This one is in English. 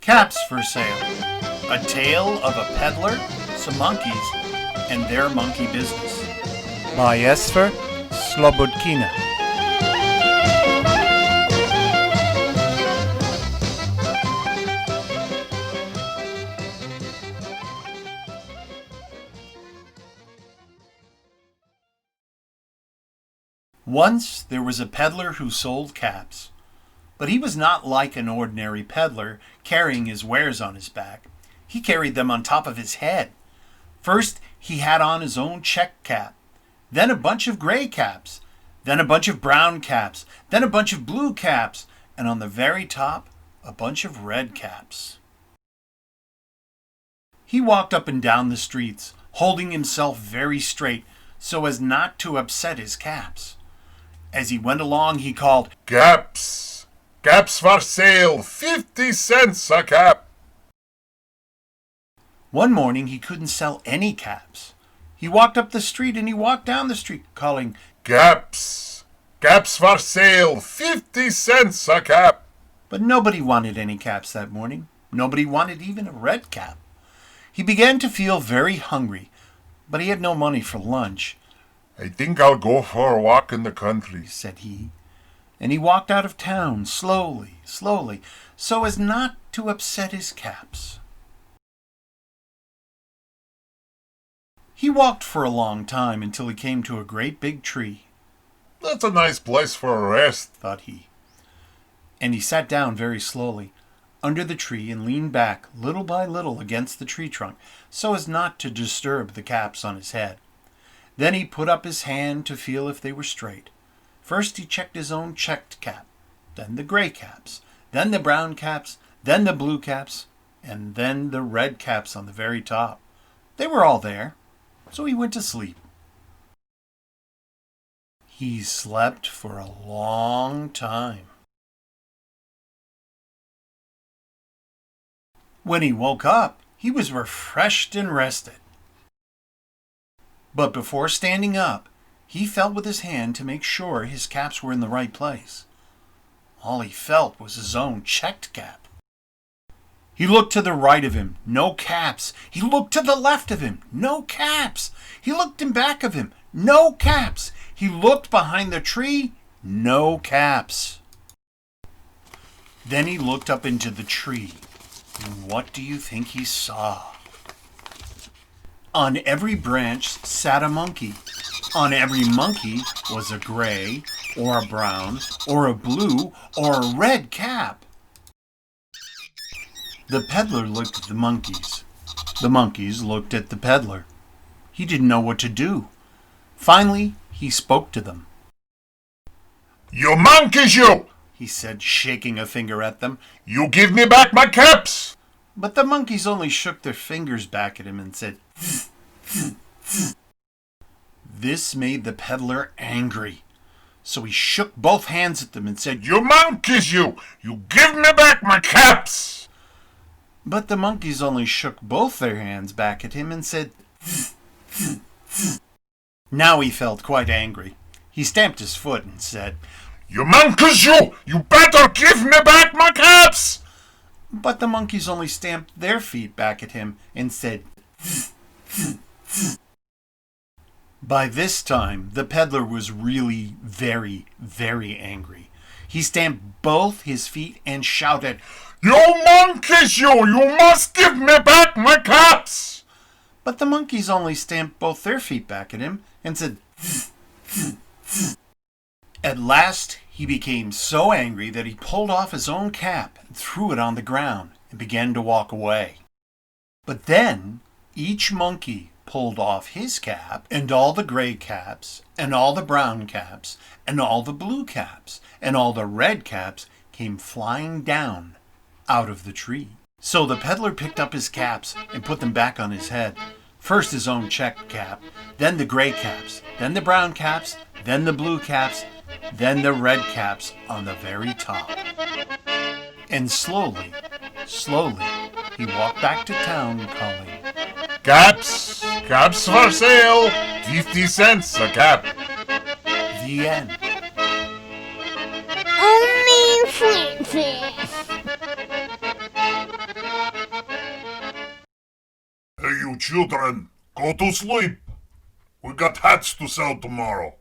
Caps for sale. A tale of a peddler, some monkeys, and their monkey business. By Esphyr Slobodkina. Once there was a peddler who sold caps. But he was not like an ordinary peddler, carrying his wares on his back. He carried them on top of his head. First, he had on his own check cap, then a bunch of gray caps, then a bunch of brown caps, then a bunch of blue caps, and on the very top, a bunch of red caps. He walked up and down the streets, holding himself very straight so as not to upset his caps. As he went along, he called, "Caps! Caps for sale, 50 cents a cap." One morning he couldn't sell any caps. He walked up the street and he walked down the street calling, "Caps! Caps for sale, 50 cents a cap." But nobody wanted any caps that morning. Nobody wanted even a red cap. He began to feel very hungry, but he had no money for lunch. "I think I'll go for a walk in the country," said he. And he walked out of town slowly, so as not to upset his caps. He walked for a long time until he came to a great big tree. "That's a nice place for a rest," thought he. And he sat down very slowly under the tree and leaned back little by little against the tree trunk so as not to disturb the caps on his head. Then he put up his hand to feel if they were straight. First he checked his own checked cap, then the gray caps, then the brown caps, then the blue caps, and then the red caps on the very top. They were all there, so he went to sleep. He slept for a long time. When he woke up, he was refreshed and rested. But before standing up, he felt with his hand to make sure his caps were in the right place. All he felt was his own checked cap. He looked to the right of him, no caps. He looked to the left of him, no caps. He looked in back of him, no caps. He looked behind the tree, no caps. Then he looked up into the tree, and what do you think he saw? On every branch sat a monkey. On every monkey was a gray, or a brown, or a blue, or a red cap. The peddler looked at the monkeys. The monkeys looked at the peddler. He didn't know what to do. Finally, he spoke to them. "You monkeys, you!" he said, shaking a finger at them. "You give me back my caps!" But the monkeys only shook their fingers back at him and said, "Th, th, th." This made the peddler angry. So he shook both hands at them and said, "You monkeys, you! You give me back my caps!" But the monkeys only shook both their hands back at him and said, "Th, th, th." Now he felt quite angry. He stamped his foot and said, "You monkeys, you! You better give me back my caps!" But the monkeys only stamped their feet back at him and said, "Th, th, th." By this time, the peddler was really very, very angry. He stamped both his feet and shouted, "You monkeys, you! You must give me back my caps!" But the monkeys only stamped both their feet back at him and said, "Th, th, th." At last, he became so angry that he pulled off his own cap and threw it on the ground and began to walk away. But then, each monkey pulled off his cap, and all the gray caps, and all the brown caps, and all the blue caps, and all the red caps came flying down out of the tree. So the peddler picked up his caps and put them back on his head. First his own checked cap, then the gray caps, then the brown caps, then the blue caps, then the red caps on the very top. And slowly, he walked back to town calling, "Caps! Caps for sale! 50 cents a cap!" The end. Only Flintfish. You children, go to sleep. We got hats to sell tomorrow.